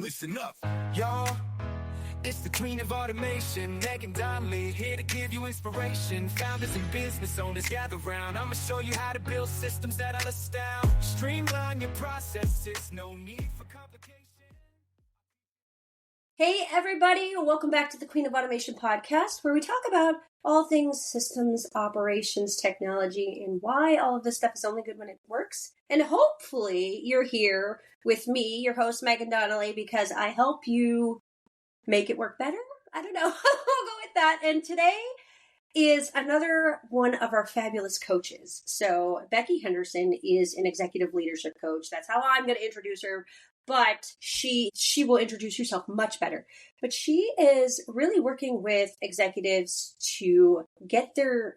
listen up, y'all. It's the queen of automation, Meghan, Donnelly, here to give you inspiration. Founders and business owners gather round. I'ma show you how to build systems that'll astound. Streamline your processes, no need for complication. Hey everybody, welcome back to the Queen of Automation podcast, where we talk about all things systems, operations, technology, and why all of this stuff is only good when it works. And hopefully you're here with me, your host, Meghan Donnelly, because I help you make it work better. I don't know. We'll go with that. And today is another one of our fabulous coaches. So Becky Henderson is an executive leadership coach. That's how I'm going to introduce her. But she will introduce herself much better. But she is really working with executives to get their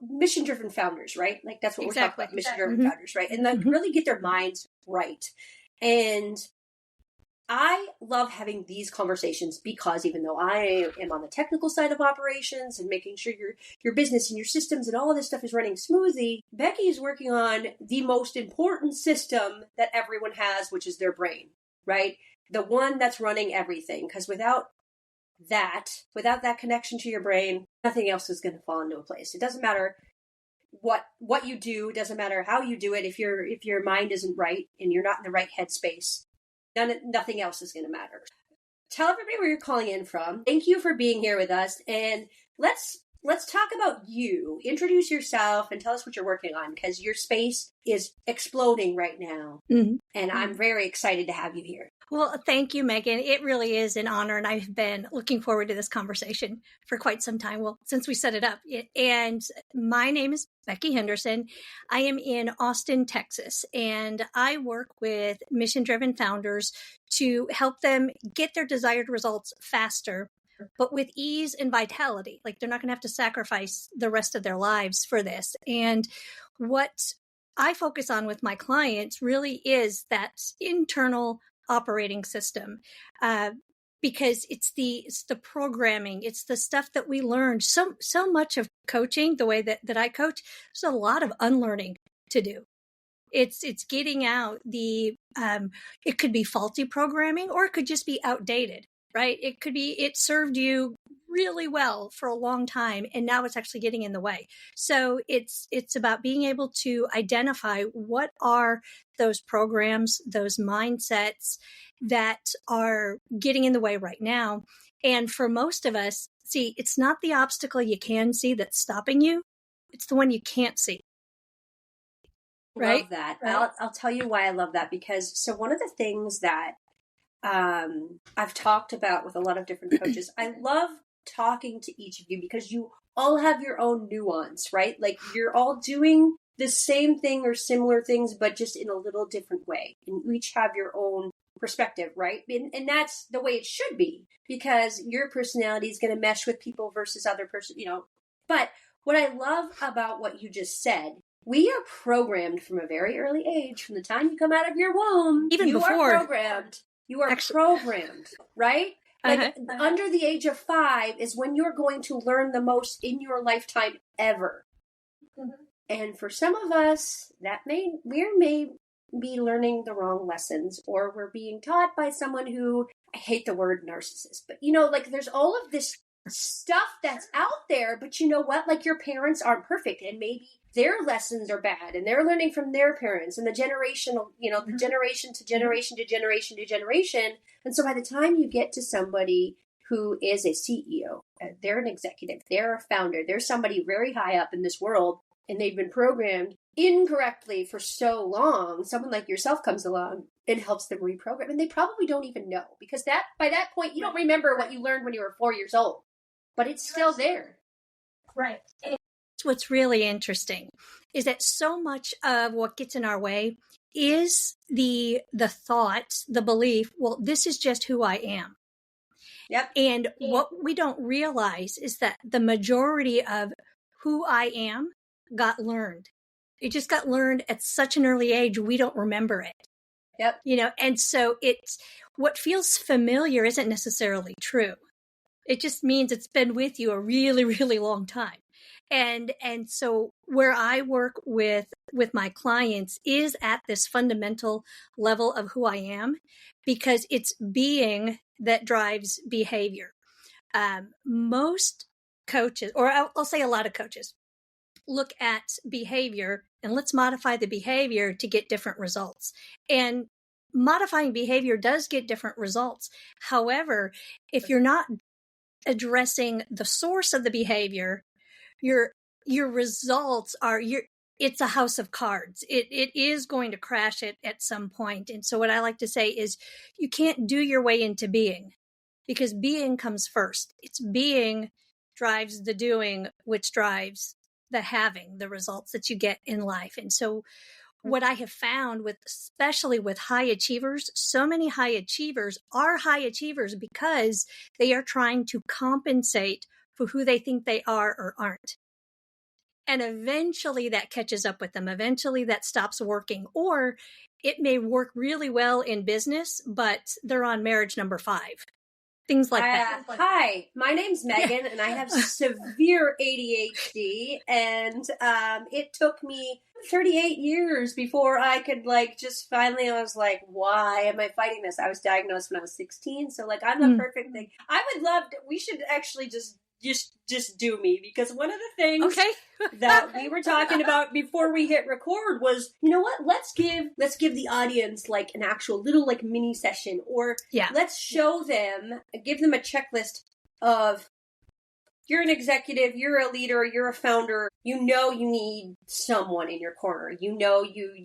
mission-driven founders, right? Like that's what we're talking about, mission-driven founders, right? And like really get their minds right. And I love having these conversations because even though I am on the technical side of operations and making sure your business and your systems and all of this stuff is running smoothly, Becky is working on the most important system that everyone has, which is their brain, right? The one that's running everything. Because without that connection to your brain, nothing else is going to fall into a place. It doesn't matter what you do. It doesn't matter how you do it. If your mind isn't right and you're not in the right headspace, nothing else is going to matter. Tell everybody where you're calling in from. Thank you for being here with us. And let's talk about you. Introduce yourself and tell us what you're working on, because your space is exploding right now. Mm-hmm. And I'm very excited to have you here. Well, thank you, Meghan. It really is an honor. And I've been looking forward to this conversation for quite some time. Well, since we set it up. And my name is Becky Henderson. I am in Austin, Texas, and I work with mission-driven founders to help them get their desired results faster, but with ease and vitality. Like they're not going to have to sacrifice the rest of their lives for this. And what I focus on with my clients really is that internal operating system, because it's the programming, it's the stuff that we learned. So much of coaching, the way that I coach, there's a lot of unlearning to do. It's getting out the it could be faulty programming, or it could just be outdated, right? It could be it served you really well for a long time, and now it's actually getting in the way. So it's about being able to identify what are those programs, those mindsets that are getting in the way right now. And for most of us, see, it's not the obstacle you can see that's stopping you. It's the one you can't see. Right? Love that. Right? I'll tell you why I love that, because so one of the things that I've talked about with a lot of different coaches, I love talking to each of you because you all have your own nuance, right? Like you're all doing the same thing or similar things, but just in a little different way. And you each have your own perspective, right? And that's the way it should be, because your personality is going to mesh with people versus other person, But what I love about what you just said, we are programmed from a very early age, from the time you come out of your womb. Even before. You are programmed, right? Like under the age of 5 is when you're going to learn the most in your lifetime ever. Mm-hmm. And for some of us, we may be learning the wrong lessons, or we're being taught by someone who, I hate the word narcissist, but like there's all of this stuff that's out there, but you know what? Like your parents aren't perfect, and maybe their lessons are bad, and they're learning from their parents, and the generational, the generation to generation to generation to generation. And so by the time you get to somebody who is a CEO, they're an executive, they're a founder, they're somebody very high up in this world, and they've been programmed incorrectly for so long, someone like yourself comes along and helps them reprogram, and they probably don't even know, because by that point, you don't remember what you learned when you were 4 years old, but it's still there. Right. What's really interesting is that so much of what gets in our way is the thought, the belief, well, this is just who I am. Yep. And what we don't realize is that the majority of who I am got learned. It just got learned at such an early age, we don't remember it. Yep. And so it's what feels familiar isn't necessarily true. It just means it's been with you a really, really long time. And so where I work with my clients is at this fundamental level of who I am, because it's being that drives behavior. Most coaches, or I'll say a lot of coaches, look at behavior and let's modify the behavior to get different results. And modifying behavior does get different results. However, if you're not addressing the source of the behavior, your results are it's a house of cards. It is going to crash it at some point. And so what I like to say is you can't do your way into being, because being comes first. It's being drives the doing, which drives the having, the results that you get in life. And so what I have found especially with high achievers, so many high achievers are high achievers because they are trying to compensate for who they think they are or aren't. And eventually that catches up with them. Eventually that stops working. Or it may work really well in business, but they're on marriage number 5. Things like that. Hi, my name's Megan, and I have severe ADHD, and it took me 38 years before I could, just finally, I was like, why am I fighting this? I was diagnosed when I was 16, so, I'm the perfect thing. I would love to, we should actually just do me, because one of the things that we were talking about before we hit record was, you know what, let's give the audience an actual little mini session, or let's show them, give them a checklist of, you're an executive, you're a leader, you're a founder, you need someone in your corner, you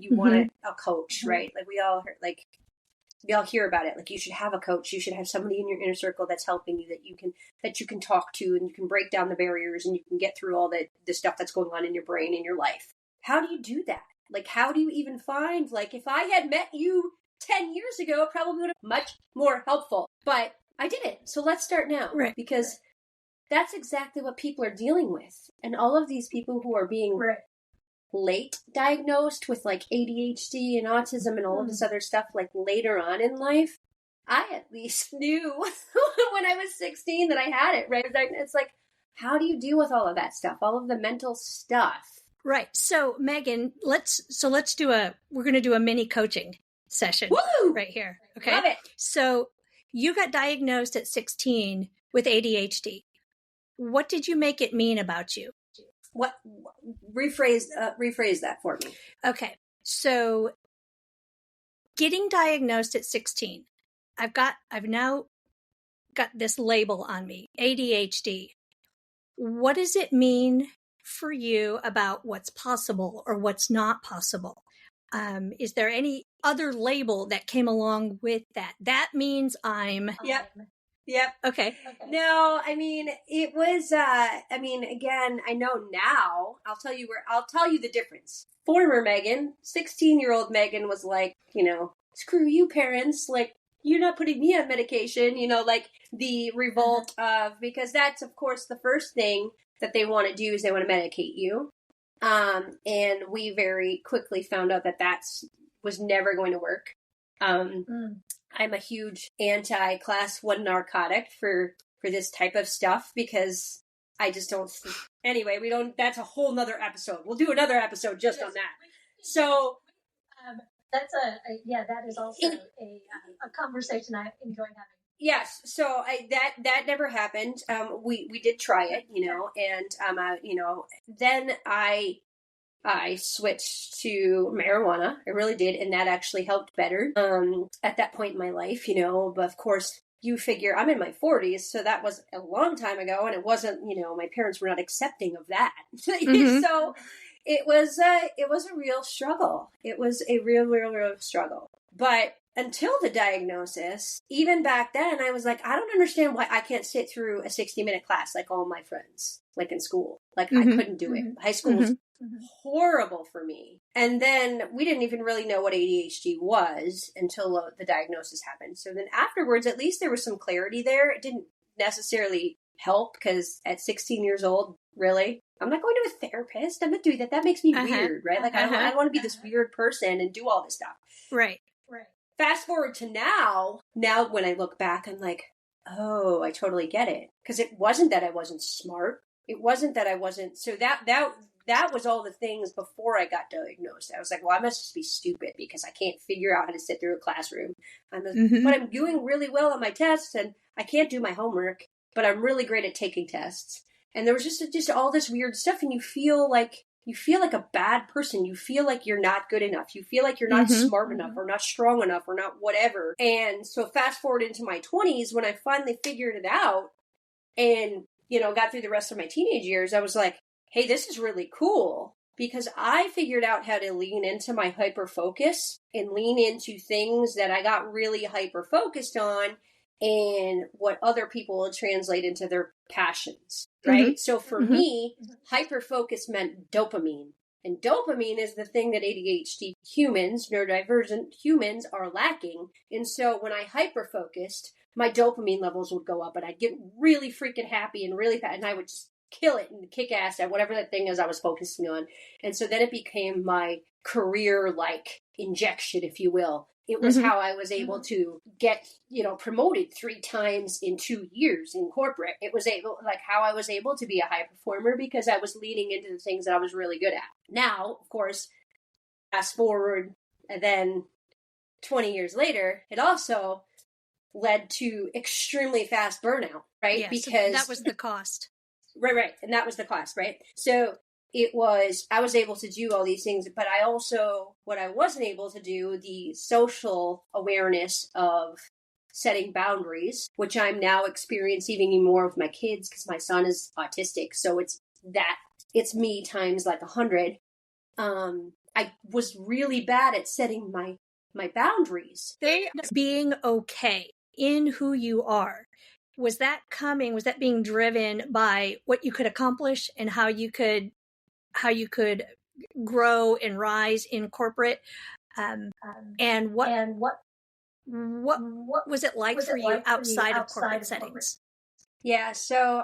want a coach, right? We all heard, we all hear about it. You should have a coach. You should have somebody in your inner circle that's helping you, that you can talk to, and you can break down the barriers, and you can get through all the stuff that's going on in your brain, in your life. How do you do that? How do you even find, if I had met you 10 years ago, it probably would have been much more helpful. But I didn't. So let's start now. Right. Because that's exactly what people are dealing with. And all of these people who are being late diagnosed with ADHD and autism and all of this other stuff later on in life, I at least knew when I was 16 that I had it, right? It's how do you deal with all of that stuff, all of the mental stuff? Right. So Megan, we're going to do a mini coaching session. Woo! Right here. Okay. Love it. So you got diagnosed at 16 with ADHD. What did you make it mean about you? What? Rephrase that for me. Okay. So getting diagnosed at 16, I've now got this label on me, ADHD. What does it mean for you about what's possible or what's not possible? Is there any other label that came along with that? That means I'm... Yep. Okay. No, it was, again, I know now, I'll tell you the difference. Former Meghan, 16-year-old Meghan was screw you parents, you're not putting me on medication, the revolt of, because that's, of course, the first thing that they want to do is they want to medicate you. And we very quickly found out that was never going to work. I'm a huge anti-class 1 narcotic for this type of stuff, because I just don't. Anyway, that's a whole nother episode. We'll do another episode just on that. So that is also a conversation I enjoy having. Yes. So that never happened. We did try it, and then I switched to marijuana. I really did. And that actually helped better at that point in my life, But of course, you figure I'm in my 40s. So that was a long time ago. And it wasn't, my parents were not accepting of that. Mm-hmm. So it was a real struggle. It was a real struggle. But until the diagnosis, even back then, I was I don't understand why I can't sit through a 60-minute class like all my friends, in school. I couldn't do it. High school was horrible for me. And then we didn't even really know what ADHD was until the diagnosis happened. So then afterwards, at least there was some clarity there. It didn't necessarily help, because at 16 years old, really, I'm not going to a therapist. I'm not doing that. That makes me weird, right? I don't want to be this weird person and do all this stuff. Right. Fast forward to now when I look back, I'm oh, I totally get it. Because it wasn't that I wasn't smart. it wasn't that I wasn't. So that was all the things before I got diagnosed. I was like, well, I must just be stupid because I can't figure out how to sit through a classroom. But I'm doing really well on my tests, and I can't do my homework, but I'm really great at taking tests. And there was just all this weird stuff, and you feel like a bad person. You feel like you're not good enough. You feel like you're not smart enough or not strong enough or not whatever. And so fast forward into my 20s, when I finally figured it out and, got through the rest of my teenage years, I was like, hey, this is really cool, because I figured out how to lean into my hyper focus and lean into things that I got really hyper focused on and what other people will translate into their passions, right? So for me, hyper focus meant dopamine. And dopamine is the thing that ADHD humans, neurodivergent humans, are lacking. And so when I hyper focused, my dopamine levels would go up and I'd get really freaking happy and really fast, and I would just kill it and kick ass at whatever that thing is I was focusing on. And so then it became my career injection, if you will. It was how I was able to get, promoted 3 times in 2 years in corporate. It was how I was able to be a high performer because I was leaning into the things that I was really good at. Now, of course, fast forward, and then 20 years later, it also led to extremely fast burnout, right? Yeah, because so that was the cost. Right. And that was the cost, right? So I was able to do all these things, but what I wasn't able to do, the social awareness of setting boundaries, which I'm now experiencing even more with my kids because my son is autistic. So it's me times 100. I was really bad at setting my boundaries. Being okay in who you are. Was that being driven by what you could accomplish and how you could grow and rise in corporate? And what was it like for you outside of corporate settings? Yeah. So,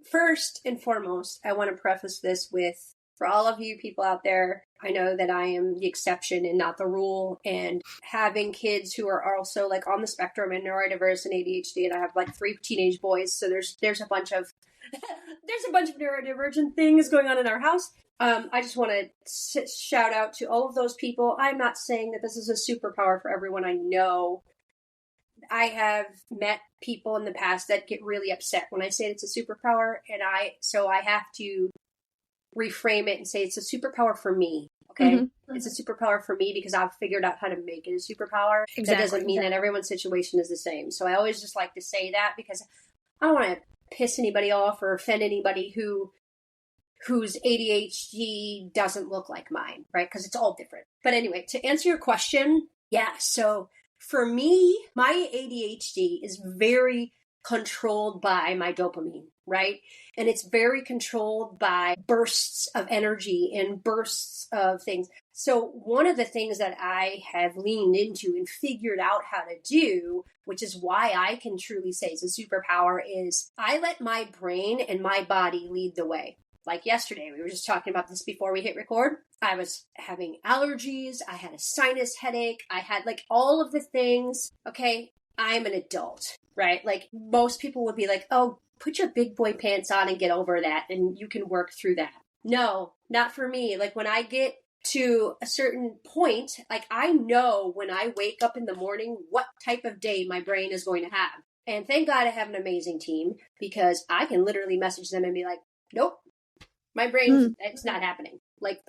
first and foremost, I want to preface this with, for all of you people out there, I know that I am the exception and not the rule, and having kids who are also on the spectrum and neurodiverse and ADHD, and I have 3 teenage boys. So there's a bunch of neurodivergent things going on in our house. I just want to shout out to all of those people. I'm not saying that this is a superpower for everyone. I know I have met people in the past that get really upset when I say it's a superpower, and so I have to reframe it and say it's a superpower for me. Okay. It's a superpower for me because I've figured out how to make it a superpower. Exactly. That doesn't mean that everyone's situation is the same. So I always just like to say that because I don't want to piss anybody off or offend anybody whose ADHD doesn't look like mine, right? Because it's all different. But anyway, to answer your question, yeah. So for me, my ADHD is very controlled by my dopamine, right? And it's very controlled by bursts of energy and bursts of things. So one of the things that I have leaned into and figured out how to do, which is why I can truly say it's a superpower, is I let my brain and my body lead the way. Like yesterday, we were just talking about this before we hit record. I was having allergies. I had a sinus headache. I had all of the things. Okay, I'm an adult, right? Most people would be like, oh, put your big boy pants on and get over that and you can work through that. No, not for me. When I get to a certain point, I know when I wake up in the morning what type of day my brain is going to have. And thank God I have an amazing team because I can literally message them and be like, nope, my brain, it's not happening.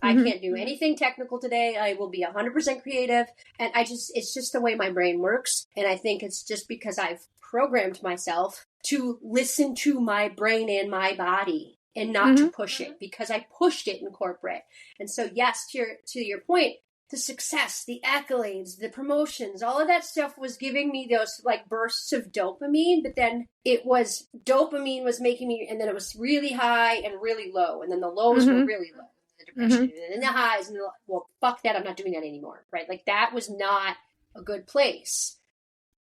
I can't do anything technical today. I will be 100% creative. And it's just the way my brain works. And I think it's just because I've programmed myself to listen to my brain and my body and not to push it, because I pushed it in corporate. And so, yes, to your point, the success, the accolades, the promotions, all of that stuff was giving me those bursts of dopamine, but then dopamine was making me, and then it was really high and really low. And then the lows were really low. The depression and then the highs and well, fuck that. I'm not doing that anymore. Right. That was not a good place.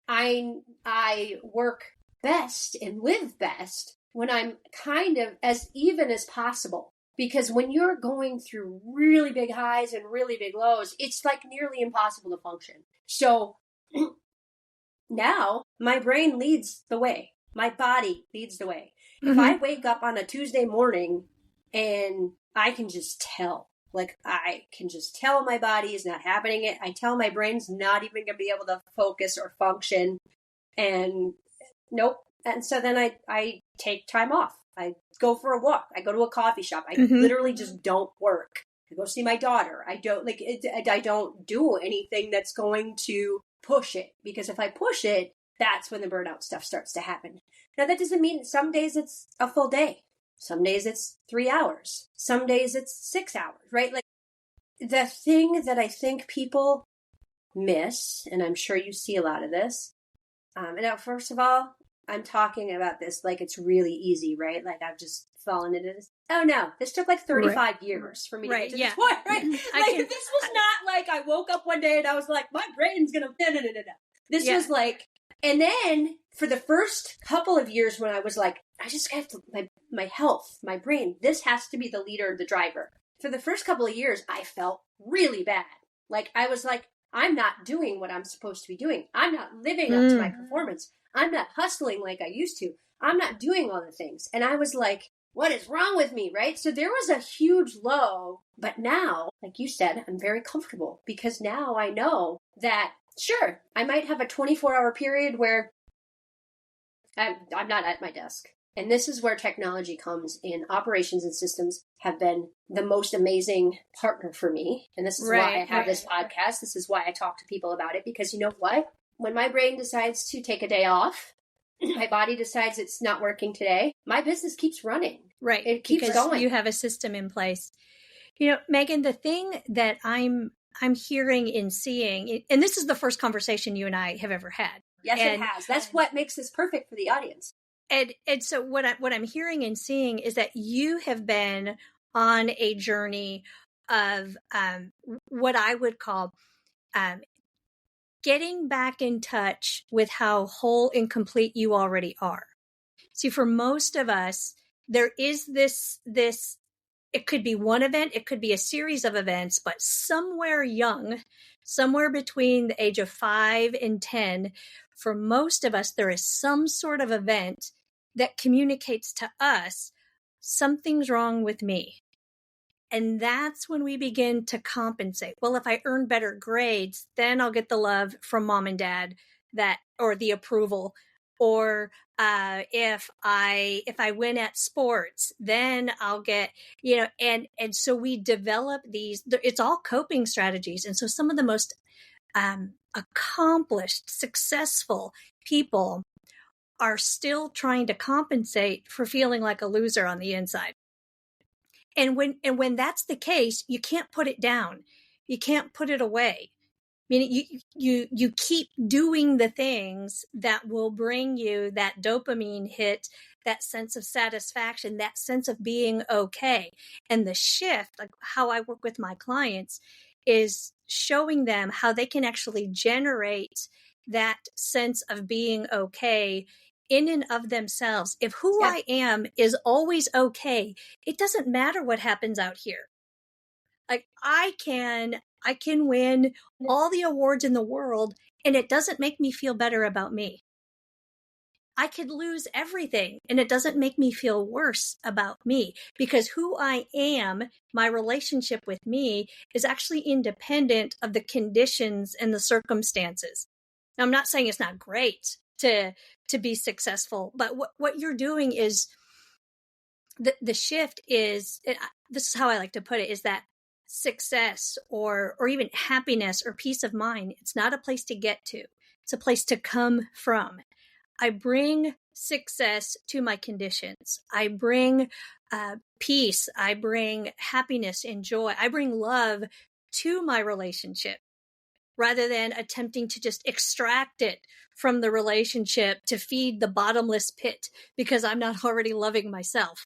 I work best and live best when I'm kind of as even as possible. Because when you're going through really big highs and really big lows, it's nearly impossible to function. So now my brain leads the way. My body leads the way. Mm-hmm. If I wake up on a Tuesday morning and I can just tell, like I can just tell my body is not happening it. I tell my brain's not even going to be able to focus or function. And nope. And so then I take time off. I go for a walk. I go to a coffee shop. I literally just don't work. I go see my daughter. I don't do anything that's going to push it, because if I push it, that's when the burnout stuff starts to happen. Now, that doesn't mean some days it's a full day. Some days it's 3 hours. Some days it's 6 hours, right? Like, the thing that I think people miss, and I'm sure you see a lot of this, and now, first of all, I'm talking about this like it's really easy, right? Like I've just fallen into this. Oh no, this took like 35 years for me to get to this point, right? Like this was not like I woke up one day and I was like, my brain's gonna, no. This was like, and then for the first couple of years when I was like, I just have to, my health, my brain, this has to be the leader, the driver. For the first couple of years, I felt really bad. Like I was like, I'm not doing what I'm supposed to be doing. I'm not living up to my performance. I'm not hustling like I used to. I'm not doing all the things. And I was like, what is wrong with me, right? So there was a huge low. But now, like you said, I'm very comfortable because now I know that, sure, I might have a 24-hour period where I'm not at my desk. And this is where technology comes in. Operations and systems have been the most amazing partner for me. And this is why I have this podcast. This is why I talk to people about it, because you know what? When my brain decides to take a day off, my body decides it's not working today, my business keeps running. Right. It keeps going. You have a system in place. You know, Meghan, the thing that I'm hearing and seeing, and this is the first conversation you and I have ever had. Yes, it has. That's what makes this perfect for the audience. And so what I'm hearing and seeing is that you have been on a journey of what I would call getting back in touch with how whole and complete you already are. See, for most of us, there is this, it could be one event, it could be a series of events, but somewhere young, somewhere between the age of 5 and 10, for most of us, there is some sort of event that communicates to us, something's wrong with me. And that's when we begin to compensate. Well, if I earn better grades, then I'll get the love from mom and dad, or the approval. Or if I win at sports, then I'll get, and so we develop these, it's all coping strategies. And so some of the most accomplished, successful people are still trying to compensate for feeling like a loser on the inside. And when that's the case, you can't put it down. You can't put it away. I mean, you keep doing the things that will bring you that dopamine hit, that sense of satisfaction, that sense of being okay. And the shift, like how I work with my clients, is showing them how they can actually generate that sense of being okay in and of themselves. If who I am is always okay, it doesn't matter what happens out here. Like I can win all the awards in the world and it doesn't make me feel better about me. I could lose everything and it doesn't make me feel worse about me, because who I am, my relationship with me, is actually independent of the conditions and the circumstances. Now, I'm not saying it's not great to be successful, but what you're doing is the shift is, this is how I like to put it, is that success or even happiness or peace of mind, it's not a place to get to. It's a place to come from. I bring success to my conditions. I bring peace. I bring happiness and joy. I bring love to my relationship, rather than attempting to just extract it from the relationship to feed the bottomless pit because I'm not already loving myself.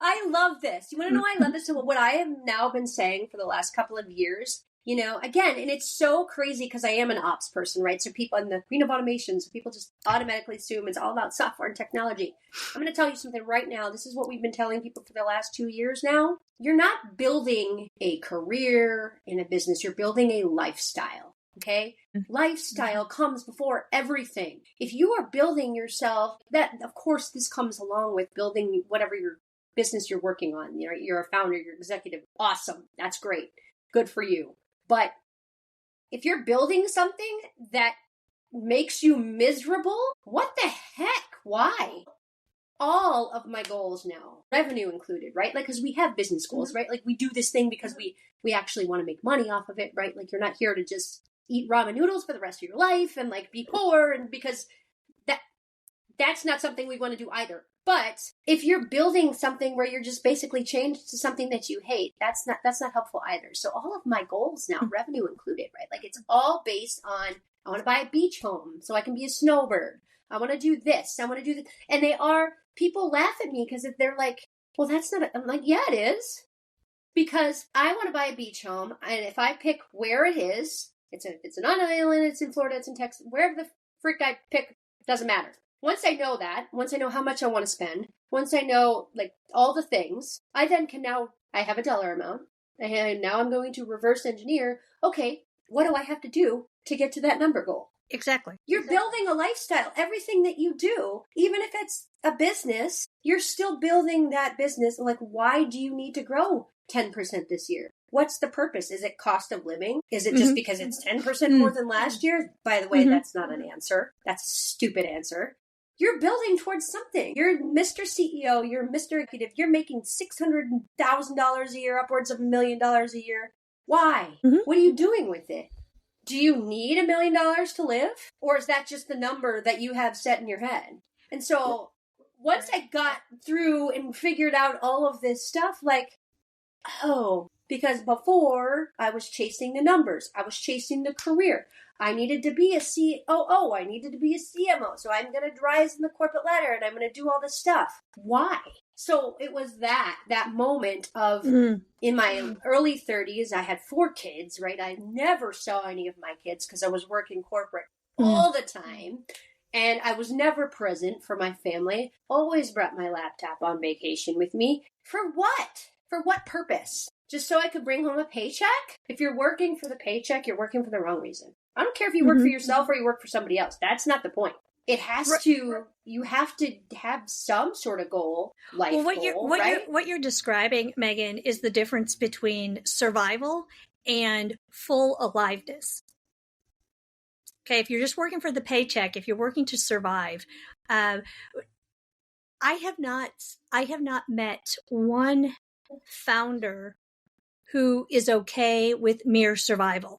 I love this. You want to know why I love this? So what I have now been saying for the last couple of years, again, and it's so crazy because I am an ops person, right? So people in the Queen of Automation, so people just automatically assume it's all about software and technology. I'm going to tell you something right now. This is what we've been telling people for the last 2 years now. You're not building a career in a business. You're building a lifestyle. Okay. Lifestyle comes before everything. If you are building yourself, that of course this comes along with building whatever your business you're working on. You're a founder, you're executive. Awesome. That's great. Good for you. But if you're building something that makes you miserable, what the heck? Why? All of my goals now, revenue included, right? Like, because we have business goals, right? Like, we do this thing because we actually want to make money off of it, right? Like, you're not here to just eat ramen noodles for the rest of your life and like be poor, and because that's not something we want to do either. But if you're building something where you're just basically changed to something that you hate, that's not helpful either. So all of my goals now, revenue included, right? Like, it's all based on, I want to buy a beach home so I can be a snowbird. I want to do this. I want to do this. And people laugh at me because if they're like, well, that's not, I'm like, yeah, it is. Because I want to buy a beach home. And if I pick where it is, it's an island, it's in Florida, it's in Texas, wherever the frick I pick, it doesn't matter. Once I know that, once I know how much I want to spend, once I know like all the things, I then can I have a dollar amount. And now I'm going to reverse engineer, okay, what do I have to do to get to that number goal? Exactly. You're building a lifestyle. Everything that you do, even if it's a business, you're still building that business. Like, why do you need to grow 10% this year? What's the purpose? Is it cost of living? Is it just because it's 10% more than last year? By the way, that's not an answer. That's a stupid answer. You're building towards something. You're Mr. CEO. You're Mr. Executive. You're making $600,000 a year, upwards of $1 million a year. Why? What are you doing with it? Do you need $1 million to live? Or is that just the number that you have set in your head? And so once I got through and figured out all of this stuff, like, oh, because before I was chasing the numbers, I was chasing the career. I needed to be a COO. I needed to be a CMO. So I'm going to rise in the corporate ladder and I'm going to do all this stuff. Why? So it was that moment of, in my early 30s, I had 4 kids, right? I never saw any of my kids because I was working corporate all the time. And I was never present for my family. Always brought my laptop on vacation with me. For what? For what purpose? Just so I could bring home a paycheck? If you're working for the paycheck, you're working for the wrong reason. I don't care if you work for yourself or you work for somebody else. That's not the point. It has to, you have to have some sort of goal, life goal, right? What you're describing, Meghan, is the difference between survival and full aliveness. Okay, if you're just working for the paycheck, if you're working to survive, I have not met one founder who is okay with mere survival.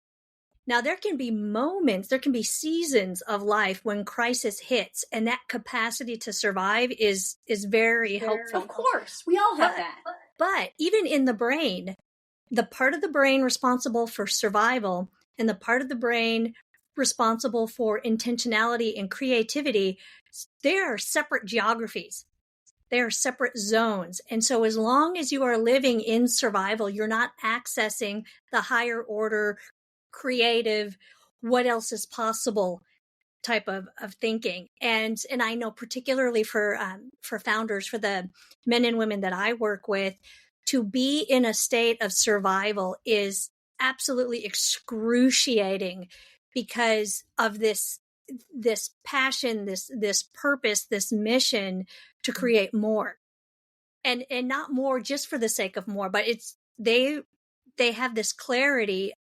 Now, there can be moments, there can be seasons of life when crisis hits, and that capacity to survive is very helpful. Of course, we all have that. But even in the brain, the part of the brain responsible for survival and the part of the brain responsible for intentionality and creativity, they are separate geographies. They are separate zones. And so as long as you are living in survival, you're not accessing the higher order, creative, what else is possible type of thinking. And I know particularly for founders, for the men and women that I work with, to be in a state of survival is absolutely excruciating because of this passion, this purpose, this mission to create more, and not more just for the sake of more, but they have this clarity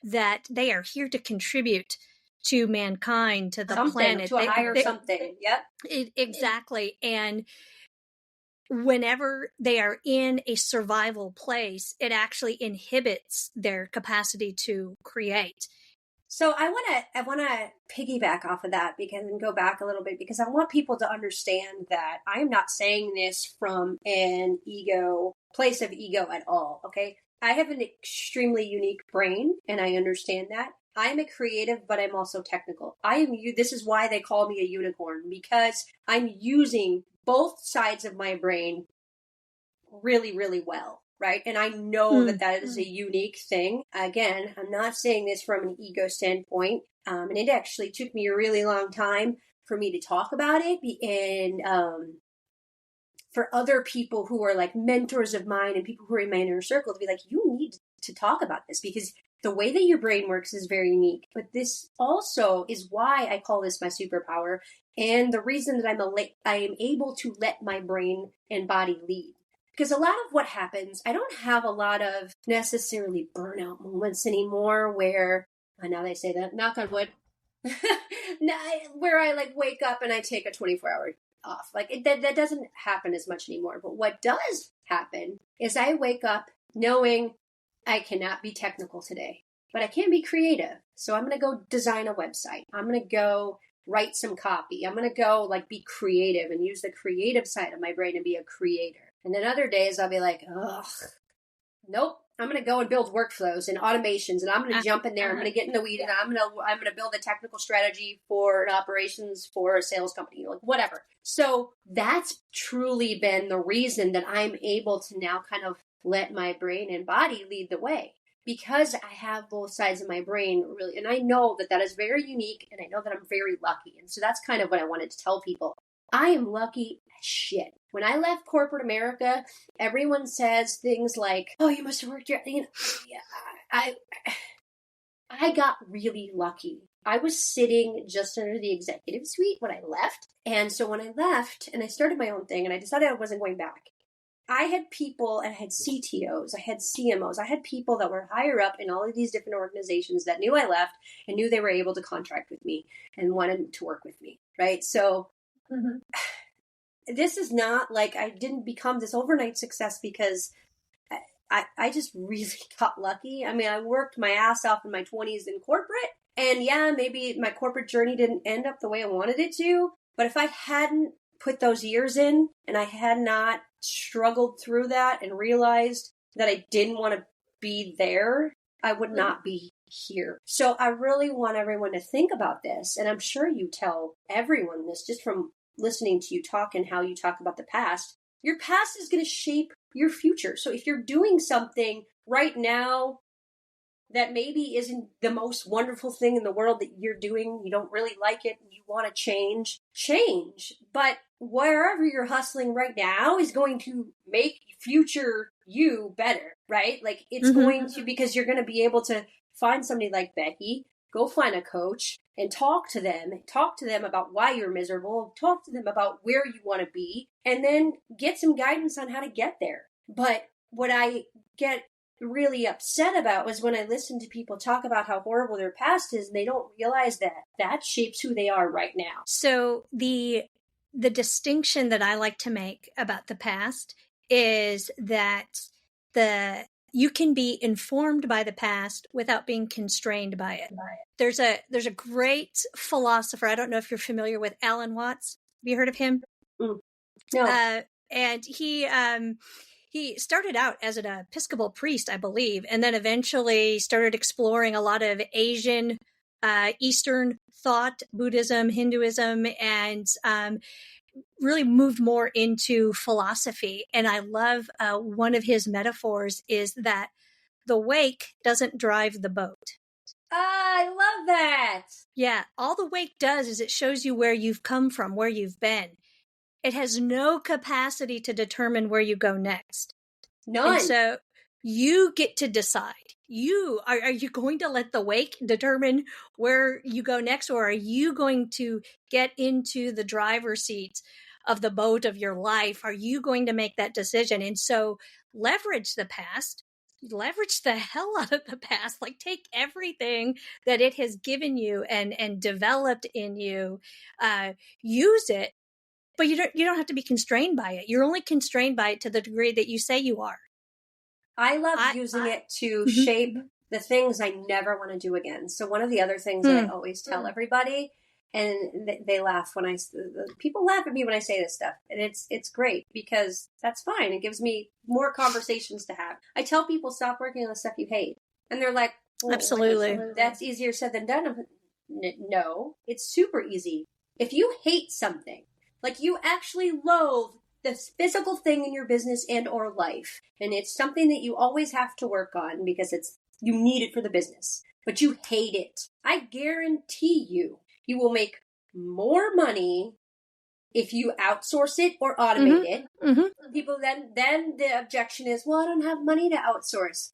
that they are here to contribute to mankind, to the planet, to a higher something. Yep, exactly. And whenever they are in a survival place, it actually inhibits their capacity to create. So I want to piggyback off of that and go back a little bit, because I want people to understand that I am not saying this from an place of ego at all. Okay. I have an extremely unique brain, and I understand that. I'm a creative, but I'm also technical. This is why they call me a unicorn, because I'm using both sides of my brain really, really well. Right. And I know that is a unique thing. Again, I'm not saying this from an ego standpoint. And it actually took me a really long time for me to talk about it. And for other people who are like mentors of mine and people who are in my inner circle to be like, you need to talk about this, because the way that your brain works is very unique. But this also is why I call this my superpower, and the reason that I am able to let my brain and body lead. Because a lot of what happens, I don't have a lot of necessarily burnout moments anymore where, now they say that, knock on wood, where I like wake up and I take a 24-hour off. Like that doesn't happen as much anymore. But what does happen is I wake up knowing I cannot be technical today, but I can be creative. So I'm going to go design a website. I'm going to go write some copy. I'm going to go like be creative and use the creative side of my brain and be a creator. And then other days I'll be like, ugh, nope. I'm going to go and build workflows and automations, and I'm going to jump in there. I'm going to get in the weed, and I'm going to build a technical strategy for an operations for a sales company, like whatever. So that's truly been the reason that I'm able to now kind of let my brain and body lead the way, because I have both sides of my brain really, and I know that that is very unique, and I know that I'm very lucky. And so that's kind of what I wanted to tell people. I am lucky as shit. When I left corporate America, everyone says things like, "Oh, you must have worked your," I got really lucky. I was sitting just under the executive suite when I left. And so when I left and I started my own thing and I decided I wasn't going back, I had people, I had CTOs, I had CMOs, I had people that were higher up in all of these different organizations that knew I left and knew they were able to contract with me and wanted to work with me, right? So this is not like I didn't become this overnight success because I just really got lucky. I mean, I worked my ass off in my 20s in corporate, and yeah, maybe my corporate journey didn't end up the way I wanted it to, but if I hadn't put those years in and I had not struggled through that and realized that I didn't want to be there, I would not be here. So I really want everyone to think about this, and I'm sure you tell everyone this just from listening to you talk and how you talk about the past. Your past is going to shape your future. So if you're doing something right now that maybe isn't the most wonderful thing in the world that you're doing, you don't really like it, you want to change. But wherever you're hustling right now is going to make future you better, right? Like it's going to, because you're going to be able to find somebody like Becky, go find a coach and talk to them about why you're miserable, talk to them about where you want to be, and then get some guidance on how to get there. But what I get really upset about was when I listen to people talk about how horrible their past is, and they don't realize that shapes who they are right now. So the distinction that I like to make about the past is that you can be informed by the past without being constrained by it. There's a great philosopher. I don't know if you're familiar with Alan Watts. Have you heard of him? No. And he started out as an Episcopal priest, I believe, and then eventually started exploring a lot of Asian, Eastern thought, Buddhism, Hinduism, and really moved more into philosophy. And I love one of his metaphors is that the wake doesn't drive the boat. I love that. Yeah. All the wake does is it shows you where you've come from, where you've been. It has no capacity to determine where you go next. None. And so you get to decide. Are you going to let the wake determine where you go next, or are you going to get into the driver's seat of the boat of your life? Are you going to make that decision? And so leverage the past, leverage the hell out of the past, like take everything that it has given you and developed in you, use it, but you don't have to be constrained by it. You're only constrained by it to the degree that you say you are. I love using it to shape the things I never want to do again. So one of the other things that I always tell everybody, and they laugh when people laugh at me when I say this stuff, and it's great because that's fine. It gives me more conversations to have. I tell people, stop working on the stuff you hate, and they're like, oh, absolutely, that's easier said than done. No, it's super easy. If you hate something, like you actually loathe the physical thing in your business and or life, and it's something that you always have to work on because you need it for the business, but you hate it, I guarantee you will make more money if you outsource it or automate it. People then the objection is, well, I don't have money to outsource.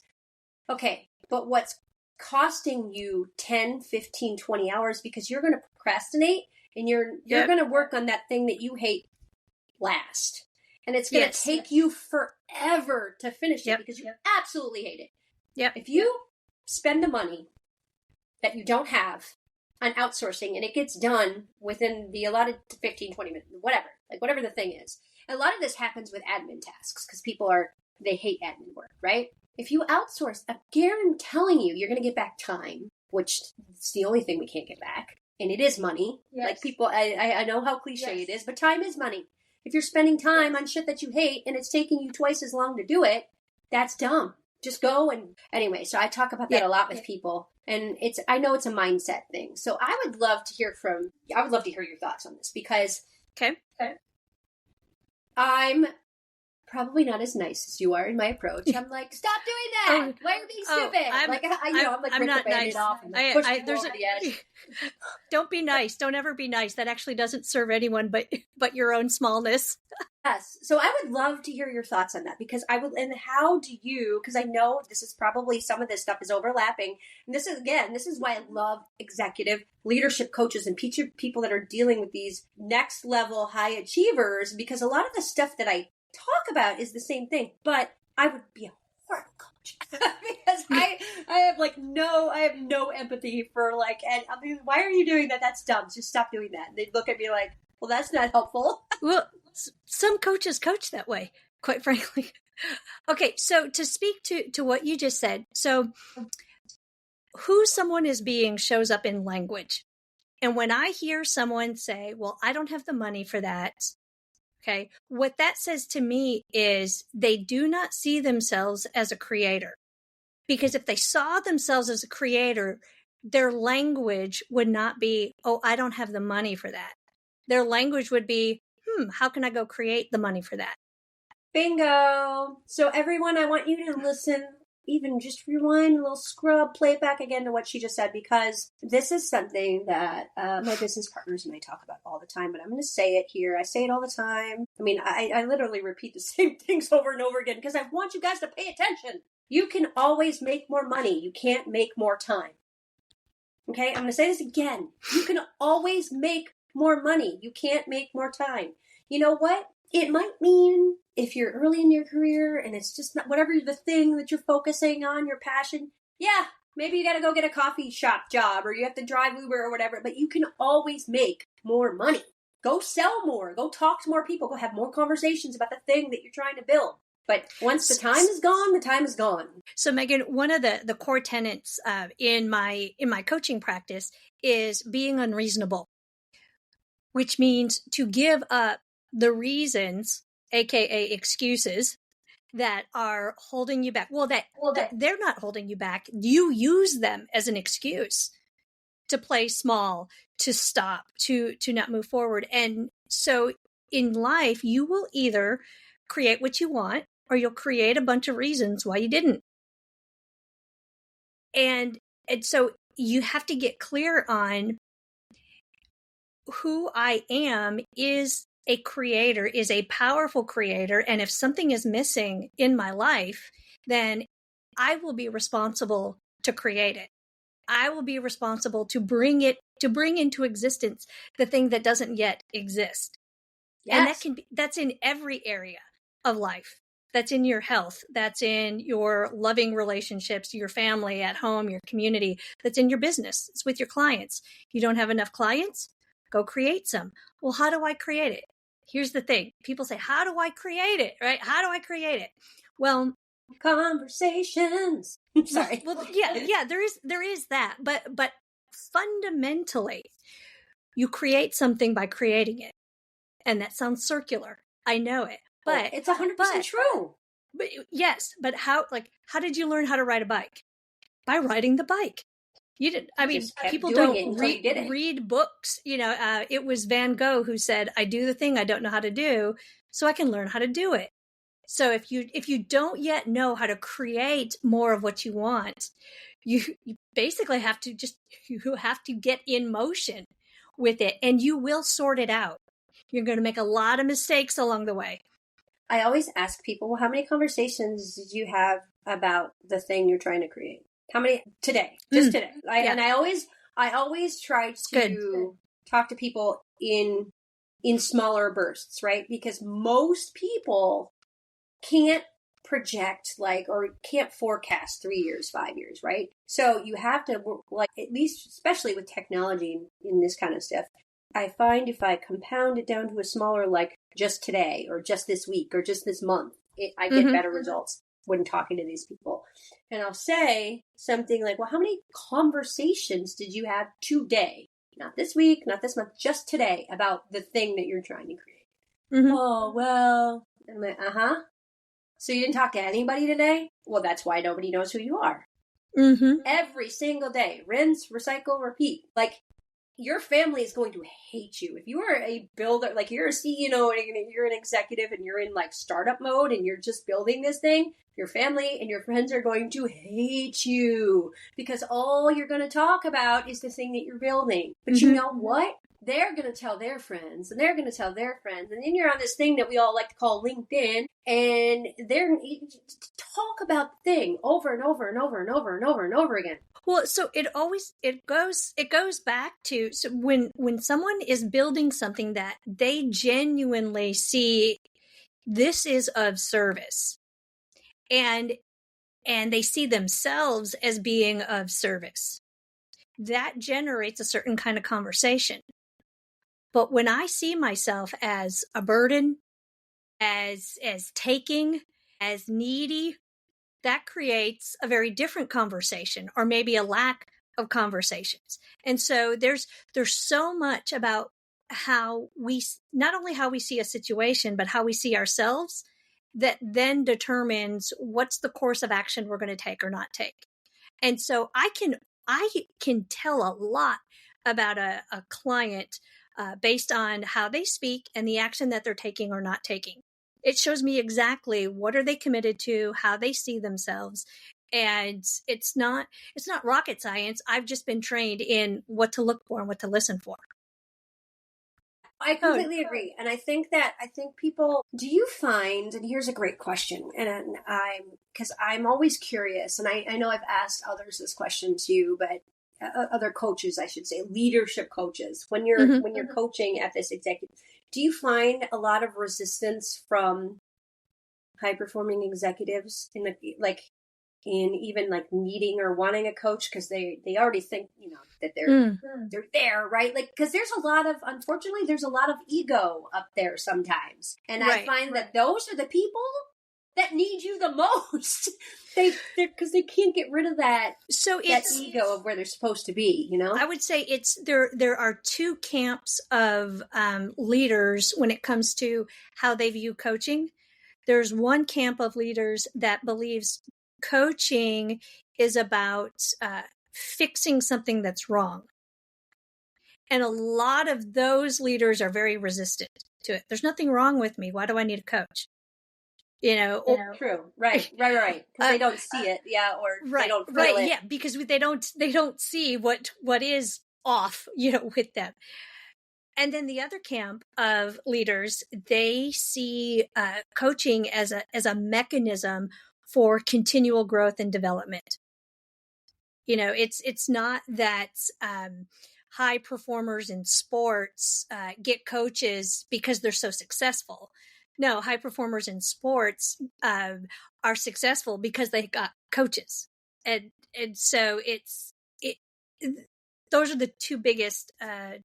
Okay, but what's costing you 10, 15, 20 hours because you're going to procrastinate and you're going to work on that thing that you hate last. And it's going to take you forever to finish it because you absolutely hate it. Yep. If you spend the money that you don't have on outsourcing and it gets done within the allotted 15, 20 minutes, whatever the thing is. A lot of this happens with admin tasks because they hate admin work, right? If you outsource, I'm telling you, you're going to get back time, which is the only thing we can't get back. And it is money. Yes. Like people, I know how cliche it is, but time is money. If you're spending time on shit that you hate and it's taking you twice as long to do it, that's dumb. Just go anyway, so I talk about that a lot with people. And I know it's a mindset thing. So I would love to hear your thoughts on this because I'm probably not as nice as you are in my approach. I'm like, stop doing that. Why are you being stupid? I'm not nice. Don't be nice. Don't ever be nice. That actually doesn't serve anyone but your own smallness. Yes. So I would love to hear your thoughts on that because because I know this is probably some of this stuff is overlapping. And this is why I love executive leadership coaches and people that are dealing with these next level high achievers, because a lot of the stuff that I talk about is the same thing, but I would be a horrible coach because I have no empathy for and I'll be, why are you doing that? That's dumb. Just stop doing that. And they'd look at me like, well, that's not helpful. Well, some coaches coach that way, quite frankly. Okay, so to speak to what you just said, so who someone is being shows up in language. And when I hear someone say, well, I don't have the money for that, okay, what that says to me is they do not see themselves as a creator. Because if they saw themselves as a creator, their language would not be, oh, I don't have the money for that. Their language would be, how can I go create the money for that? Bingo. So everyone, I want you to listen, even just rewind a little scrub, play it back again to what she just said, because this is something that my business partners and I talk about all the time, but I'm going to say it here. I say it all the time. I mean, I literally repeat the same things over and over again because I want you guys to pay attention. You can always make more money. You can't make more time. Okay, I'm going to say this again. You can always make more money. You can't make more time. You know what? It might mean if you're early in your career and it's just not whatever the thing that you're focusing on, your passion. Yeah, maybe you got to go get a coffee shop job or you have to drive Uber or whatever, but you can always make more money. Go sell more. Go talk to more people. Go have more conversations about the thing that you're trying to build. But once the time is gone, the time is gone. So Meghan, one of the core tenets in my coaching practice is being unreasonable, which means to give up the reasons, aka excuses, that are holding you back. Well, they're not holding you back. You use them as an excuse to play small, to stop, to not move forward. And so in life, you will either create what you want or you'll create a bunch of reasons why you didn't. And so you have to get clear on who I am is a creator, is a powerful creator. And if something is missing in my life, then I will be responsible to create it. I will be responsible to bring into existence the thing that doesn't yet exist. Yes. And that's in every area of life. That's in your health. That's in your loving relationships, your family, at home, your community. That's in your business. It's with your clients. You don't have enough clients? Go create some. Well, how do I create it? Here's the thing. People say, how do I create it? Right? How do I create it? Well, conversations. Sorry. Well, yeah, there is that. But fundamentally, you create something by creating it. And that sounds circular. I know it. But it's 100% true. But yes, but how did you learn how to ride a bike? By riding the bike. You didn't. I mean, people don't read books. You know, it was Van Gogh who said, "I do the thing I don't know how to do, so I can learn how to do it." So if you don't yet know how to create more of what you want, you basically have to get in motion with it, and you will sort it out. You're going to make a lot of mistakes along the way. I always ask people, well, how many conversations did you have about the thing you're trying to create? How many today? Just today. Yeah. And I always try to talk to people in smaller bursts, right? Because most people can't project or can't forecast 3 years, 5 years, right? So you have to at least, especially with technology in this kind of stuff, I find if I compound it down to a smaller, just today or just this week or just this month, I get better results when talking to these people. And I'll say something like, well, how many conversations did you have today? Not this week, not this month, just today about the thing that you're trying to create. Oh, well, I'm like, so you didn't talk to anybody today? Well, that's why nobody knows who you are. Every single day, rinse, recycle, repeat. Your family is going to hate you. If you are a builder, you're a CEO and you're an executive and you're in startup mode and you're just building this thing, your family and your friends are going to hate you because all you're going to talk about is the thing that you're building. But you know what? They're going to tell their friends and they're going to tell their friends. And then you're on this thing that we all like to call LinkedIn, and they're talk about the thing over and over and over and over and over and over again. Well, so it goes back to, so when someone is building something that they genuinely see this is of service, and they see themselves as being of service, that generates a certain kind of conversation. But when I see myself as a burden, as taking, as needy, that creates a very different conversation, or maybe a lack of conversations. And so there's so much about how we, not only how we see a situation, but how we see ourselves, that then determines what's the course of action we're going to take or not take. And so I can tell a lot about a client based on how they speak and the action that they're taking or not taking. It shows me exactly what are they committed to, how they see themselves. And it's not rocket science. I've just been trained in what to look for and what to listen for. I completely agree. And I think people, do you find, and here's a great question, and because I'm always curious, and I know I've asked others this question too, but other coaches, I should say, leadership coaches, when you're coaching at this executive, do you find a lot of resistance from high performing executives in even needing or wanting a coach because they already think that they're there, right? Because unfortunately there's a lot of ego up there sometimes, and I find that those are the people that need you the most. Because they can't get rid of that. So that ego of where they're supposed to be. I would say there are two camps of leaders when it comes to how they view coaching. There's one camp of leaders that believes coaching is about fixing something that's wrong, and a lot of those leaders are very resistant to it. There's nothing wrong with me. Why do I need a coach? True. Right. Because they don't see it. Yeah. Or they don't feel it. Yeah. Because they don't see what is off, with them. And then the other camp of leaders, they see coaching as a mechanism for continual growth and development. It's not that high performers in sports get coaches because they're so successful. No, high performers in sports are successful because they got coaches, and so those are the two biggest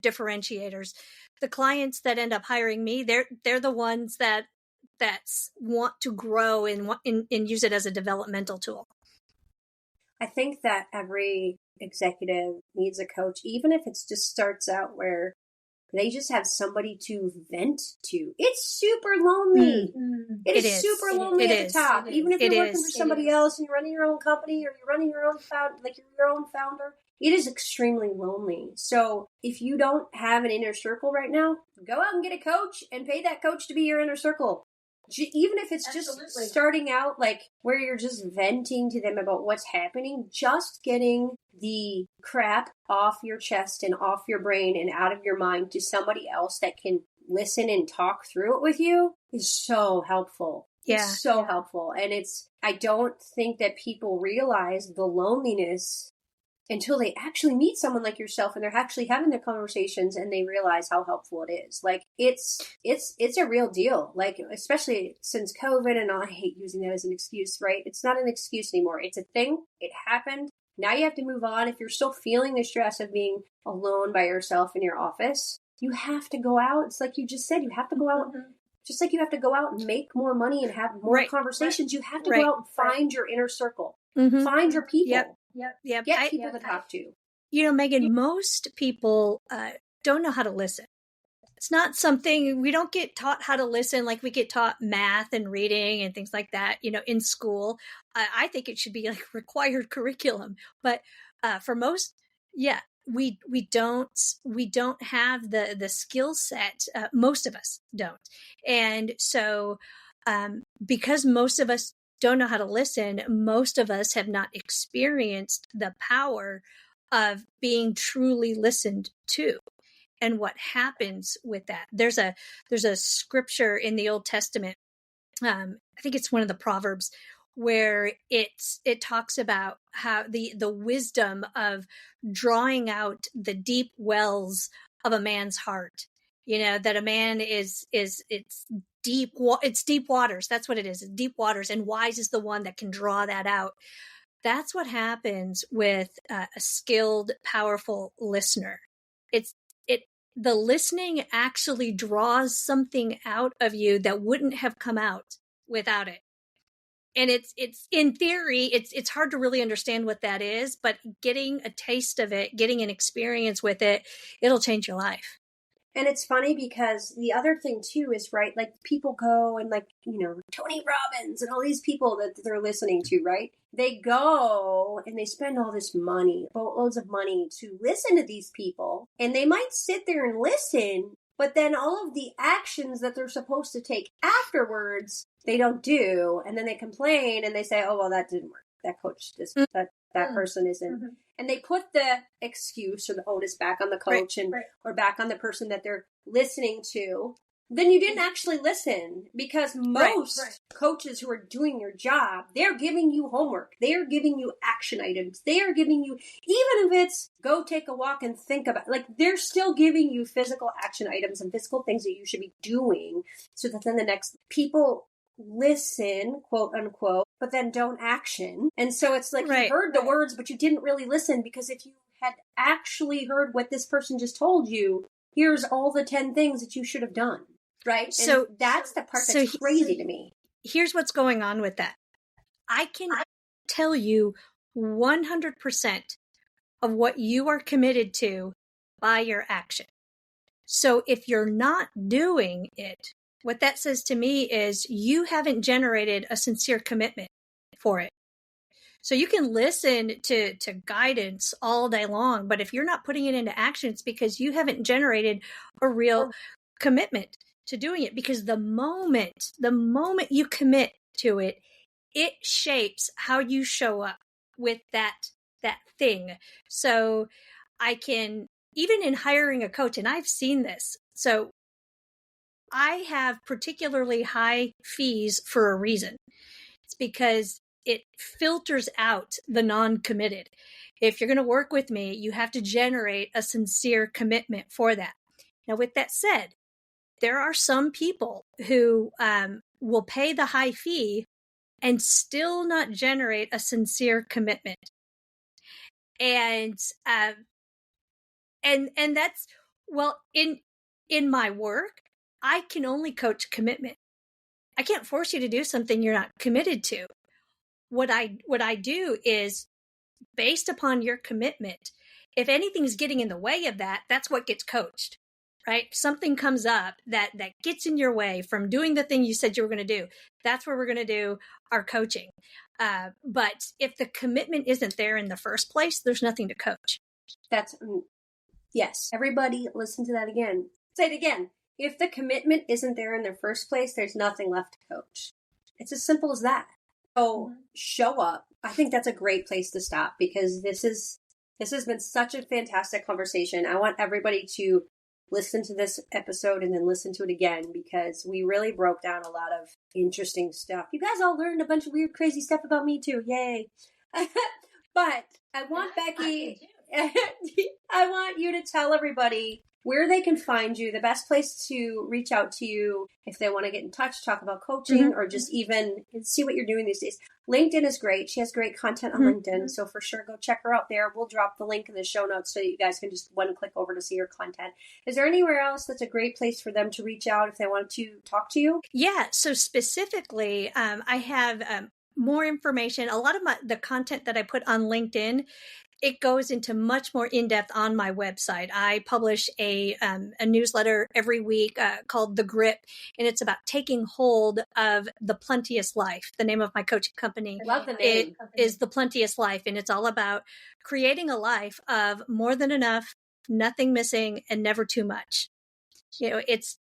differentiators. The clients that end up hiring me, they're the ones that want to grow and use it as a developmental tool. I think that every executive needs a coach, even if it just starts out where they just have somebody to vent to. It's super lonely. It is super lonely at the top. Even if you're working for somebody else and you're running your own company or you're running your own your own founder, it is extremely lonely. So if you don't have an inner circle right now, go out and get a coach and pay that coach to be your inner circle. Even if it's just starting out where you're just venting to them about what's happening, just getting the crap off your chest and off your brain and out of your mind to somebody else that can listen and talk through it with you is so helpful. Yeah. It's so helpful. And I don't think that people realize the loneliness until they actually meet someone like yourself and they're actually having their conversations and they realize how helpful it is. Like it's a real deal. Like, especially since COVID, and I hate using that as an excuse, right? It's not an excuse anymore. It's a thing. It happened. Now you have to move on. If you're still feeling the stress of being alone by yourself in your office, you have to go out. It's like you just said, you have to go out. Mm-hmm. Just like you have to go out and make more money and have more conversations, you have to go out and find your inner circle. Mm-hmm. Find your people. Yep. Get people to talk to. You know, Meghan, most people don't know how to listen. It's not something, we don't get taught how to listen like we get taught math and reading and things like that, you know, in school. I think it should be like required curriculum. But for most, we don't have the skill set. Most of us don't. And so because most of us don't know how to listen, most of us have not experienced the power of being truly listened to and what happens with that. There's a scripture in the Old Testament. I think it's one of the Proverbs where it talks about how the wisdom of drawing out the deep wells of a man's heart. You know, that a man it's deep waters. That's what it is. Deep waters, and wise is the one that can draw that out. That's what happens with a skilled, powerful listener. The listening actually draws something out of you that wouldn't have come out without it. And it's in theory, it's hard to really understand what that is, but getting a taste of it, getting an experience with it, it'll change your life. And it's funny because the other thing too is, right, like people go and like, you know, Tony Robbins and all these people that they're listening to, right? They go and they spend all this money, boatloads of money to listen to these people. And they might sit there and listen, but then all of the actions that they're supposed to take afterwards, they don't do. And then they complain and they say, oh, well, that didn't work. That coach, that person isn't. Mm-hmm. And they put the excuse or the onus back on the coach or back on the person that they're listening to. Then you didn't actually listen, because most coaches who are doing your job, they're giving you homework. They're giving you action items. They are giving you, even if it's go take a walk and think about, like, they're still giving you physical action items and physical things that you should be doing so that then the next people listen, quote unquote, but then don't action. And so it's like you heard the words, but you didn't really listen, because if you had actually heard what this person just told you, here's all the 10 things that you should have done. Right? So and that's the part that's crazy to me. Here's what's going on with that. I can tell you 100% of what you are committed to by your action. So if you're not doing it, what that says to me is you haven't generated a sincere commitment for it. So you can listen to guidance all day long, but if you're not putting it into action, it's because you haven't generated a real commitment to doing it. Because the moment you commit to it, it shapes how you show up with that thing. So I can, even in hiring a coach, and I've seen this. So I have particularly high fees for a reason. It's because it filters out the non-committed. If you're going to work with me, you have to generate a sincere commitment for that. Now, with that said, there are some people who will pay the high fee and still not generate a sincere commitment. And that's, well, in my work, I can only coach commitment. I can't force you to do something you're not committed to. What I do is, based upon your commitment, if anything's getting in the way of that, that's what gets coached. Right? Something comes up that gets in your way from doing the thing you said you were going to do. That's where we're going to do our coaching. But if the commitment isn't there in the first place, there's nothing to coach. Yes. Everybody listen to that again. Say it again. If the commitment isn't there in the first place, there's nothing left to coach. It's as simple as that. So show up. I think that's a great place to stop, because this has been such a fantastic conversation. I want everybody to listen to this episode and then listen to it again, because we really broke down a lot of interesting stuff. You guys all learned a bunch of weird, crazy stuff about me too. Yay. But I want Becky, I want you to tell everybody where they can find you, the best place to reach out to you if they want to get in touch, talk about coaching, or just even see what you're doing these days. LinkedIn is great. She has great content on LinkedIn, so for sure go check her out there. We'll drop the link in the show notes so that you guys can just one click over to see her content. Is there anywhere else that's a great place for them to reach out if they want to talk to you? Yeah, so specifically, I have more information. A lot of the content that I put on LinkedIn, it goes into much more in-depth on my website. I publish a newsletter every week called The Grip, and it's about taking hold of the plenteous life. The name of my coaching company, I love the name. It is The Plenteous Life, and it's all about creating a life of more than enough, nothing missing, and never too much. It's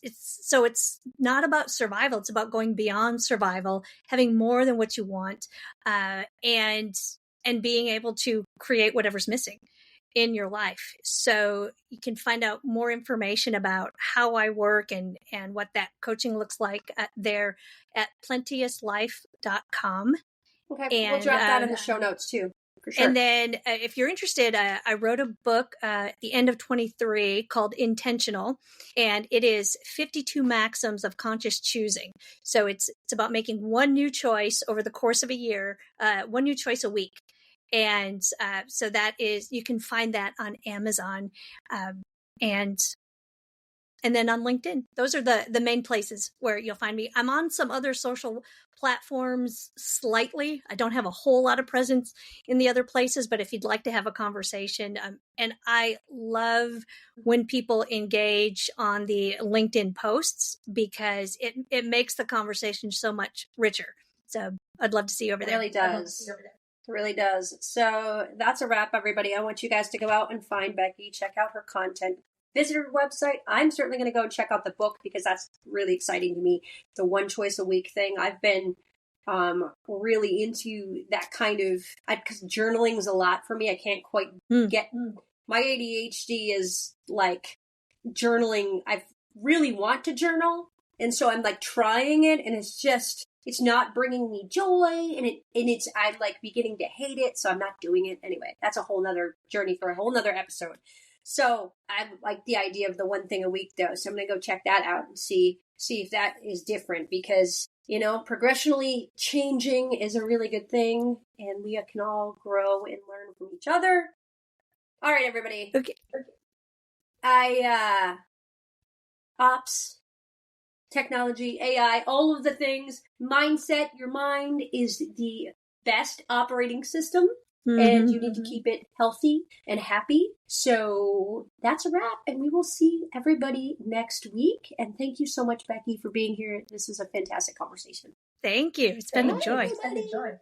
not about survival. It's about going beyond survival, having more than what you want, and being able to create whatever's missing in your life. So you can find out more information about how I work and what that coaching looks like there at plenteouslife.com. Okay, we'll drop that in the show notes too. For sure. And then if you're interested, I wrote a book at the end of 23 called Intentional, and it is 52 maxims of conscious choosing. So it's about making one new choice over the course of a year, one new choice a week. And so that is, you can find that on Amazon and then on LinkedIn. Those are the main places where you'll find me. I'm on some other social platforms slightly. I don't have a whole lot of presence in the other places, but if you'd like to have a conversation, and I love when people engage on the LinkedIn posts because it makes the conversation so much richer. So I'd love to see you over there. It really does. It really does. So that's a wrap, everybody. I want you guys to go out and find Becky, check out her content, visit her website. I'm certainly going to go check out the book because that's really exciting to me. The one choice a week thing. I've been really into that kind of, because journaling is a lot for me. I can't quite get, my ADHD is like journaling. I really want to journal. And so I'm like trying it, and it's not bringing me joy, and I'm like beginning to hate it, so I'm not doing it anyway. That's a whole nother journey for a whole nother episode. So I like the idea of the one thing a week though. So I'm going to go check that out and see if that is different, because, progressionally changing is a really good thing, and we can all grow and learn from each other. All right, everybody. Okay. Ops, technology, AI, all of the things, mindset, your mind is the best operating system, and you need to keep it healthy and happy. So that's a wrap, and we will see everybody next week. And thank you so much, Becky, for being here. This was a fantastic conversation. Thank you. It's been a joy. It's been a joy.